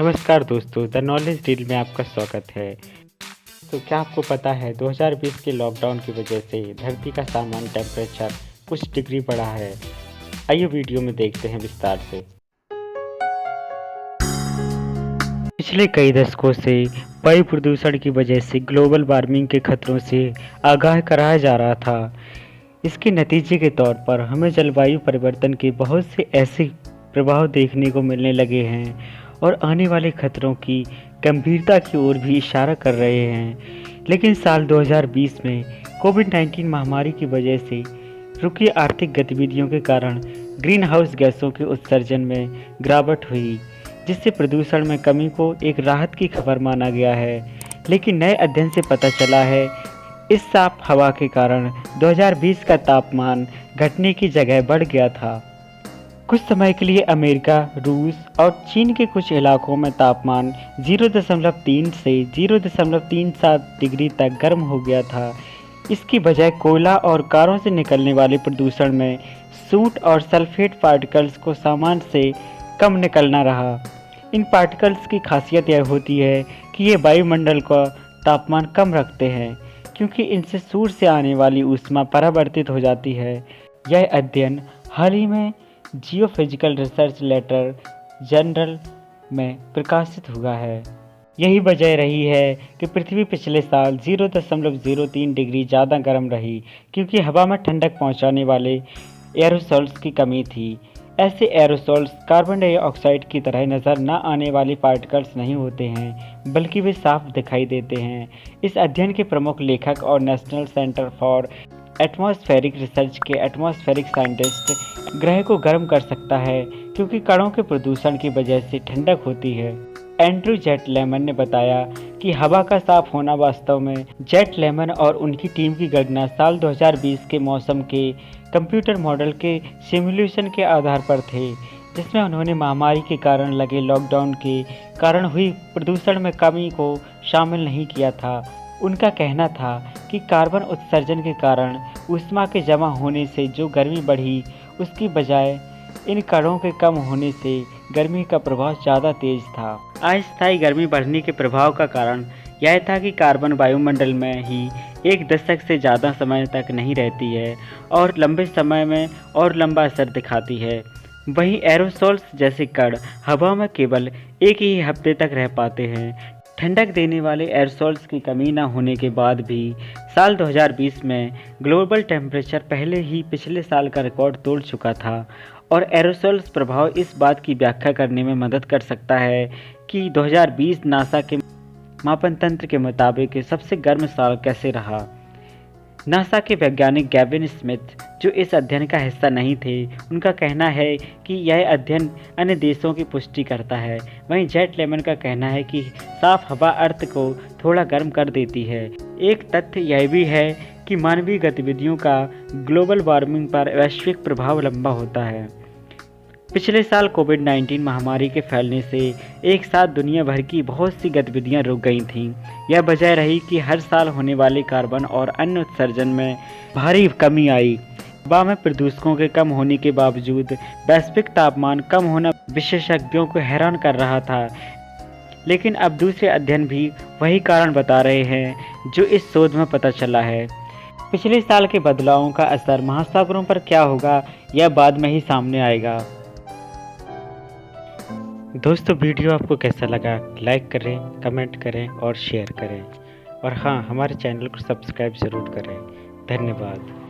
नमस्कार दोस्तों, the knowledge deal में आपका स्वागत है। तो क्या आपको पता है 2020 के लॉकडाउन की वजह से धरती का सामान्य टेम्परेचर कुछ डिग्री बढ़ा है। आइए वीडियो में देखते हैं विस्तार से। पिछले कई दशकों से वायु प्रदूषण की वजह से ग्लोबल वार्मिंग के खतरों से आगाह कराया जा रहा था। इसके नतीजे के तौर पर हमें जलवायु परिवर्तन के बहुत से ऐसे प्रभाव देखने को मिलने लगे हैं और आने वाले खतरों की गंभीरता की ओर भी इशारा कर रहे हैं। लेकिन साल 2020 में कोविड-19 महामारी की वजह से रुकी आर्थिक गतिविधियों के कारण ग्रीन हाउस गैसों के उत्सर्जन में गिरावट हुई, जिससे प्रदूषण में कमी को एक राहत की खबर माना गया है। लेकिन नए अध्ययन से पता चला है इस साफ हवा के कारण 2020 का तापमान घटने की जगह बढ़ गया था। कुछ समय के लिए अमेरिका, रूस और चीन के कुछ इलाकों में तापमान 0.3 से 0.37 डिग्री तक गर्म हो गया था। इसकी बजाय कोयला और कारों से निकलने वाले प्रदूषण में सूट और सल्फेट पार्टिकल्स को सामान्य से कम निकलना रहा। इन पार्टिकल्स की खासियत यह होती है कि ये वायुमंडल का तापमान कम रखते हैं, क्योंकि इनसे सूर्य से आने वाली ऊष्मा परावर्तित हो जाती है। यह अध्ययन हाल ही में जियोफिजिकल रिसर्च लेटर जर्नल में प्रकाशित हुआ है। यही वजह रही है कि पृथ्वी पिछले साल 0.03 डिग्री ज़्यादा गर्म रही, क्योंकि हवा में ठंडक पहुंचाने वाले एरोसोल्स की कमी थी। ऐसे एरोसोल्स कार्बन डाइऑक्साइड की तरह नज़र न आने वाले पार्टिकल्स नहीं होते हैं, बल्कि वे साफ दिखाई देते हैं। इस अध्ययन के प्रमुख लेखक और national centre for atmospheric research के एटमॉस्फेरिक साइंटिस्ट ग्रह को गर्म कर सकता है, क्योंकि कणों के प्रदूषण की वजह से ठंडक होती है। एंड्रू जेट लेमन ने बताया कि हवा का साफ होना वास्तव में जेट लेमन और उनकी टीम की गणना साल 2020 के मौसम के कंप्यूटर मॉडल के सिमुलेशन के आधार पर थे, जिसमें उन्होंने महामारी के कारण लगे लॉकडाउन के कारण हुई प्रदूषण में कमी को शामिल नहीं किया था। उनका कहना था कि कार्बन उत्सर्जन के कारण ऊष्मा के जमा होने से जो गर्मी बढ़ी, उसकी बजाय इन कणों के कम होने से गर्मी का प्रभाव ज़्यादा तेज था। अस्थायी गर्मी बढ़ने के प्रभाव का कारण यह था कि कार्बन वायुमंडल में ही एक दशक से ज़्यादा समय तक नहीं रहती है और लंबे समय में और लंबा असर दिखाती है। वहीं एरोसोल्स जैसे कण हवा में केवल एक ही हफ्ते तक रह पाते हैं। ठंडक देने वाले एरोसोल्स की कमी न होने के बाद भी साल 2020 में ग्लोबल टेम्परेचर पहले ही पिछले साल का रिकॉर्ड तोड़ चुका था और एरोसोल्स प्रभाव इस बात की व्याख्या करने में मदद कर सकता है कि 2020 नासा के मापन तंत्र के मुताबिक सबसे गर्म साल कैसे रहा। नासा के वैज्ञानिक गैविन स्मिथ, जो इस अध्ययन का हिस्सा नहीं थे, उनका कहना है कि यह अध्ययन अन्य देशों की पुष्टि करता है। वहीं जेट लेमन का कहना है कि साफ हवा अर्थ को थोड़ा गर्म कर देती है। एक तथ्य यह भी है कि मानवीय गतिविधियों का ग्लोबल वार्मिंग पर वैश्विक प्रभाव लंबा होता है। पिछले साल कोविड-19 महामारी के फैलने से एक साथ दुनिया भर की बहुत सी गतिविधियां रुक गई थीं। यह वजह रही कि हर साल होने वाले कार्बन और अन्य उत्सर्जन में भारी कमी आई। हवा में प्रदूषकों के कम होने के बावजूद वैश्विक तापमान कम होना विशेषज्ञों को हैरान कर रहा था। लेकिन अब दूसरे अध्ययन भी वही कारण बता रहे हैं जो इस शोध में पता चला है। पिछले साल के बदलावों का असर महासागरों पर क्या होगा, यह बाद में ही सामने आएगा। दोस्तों, वीडियो आपको कैसा लगा? लाइक करें, कमेंट करें और शेयर करें। और हाँ, हमारे चैनल को सब्सक्राइब ज़रूर करें। धन्यवाद।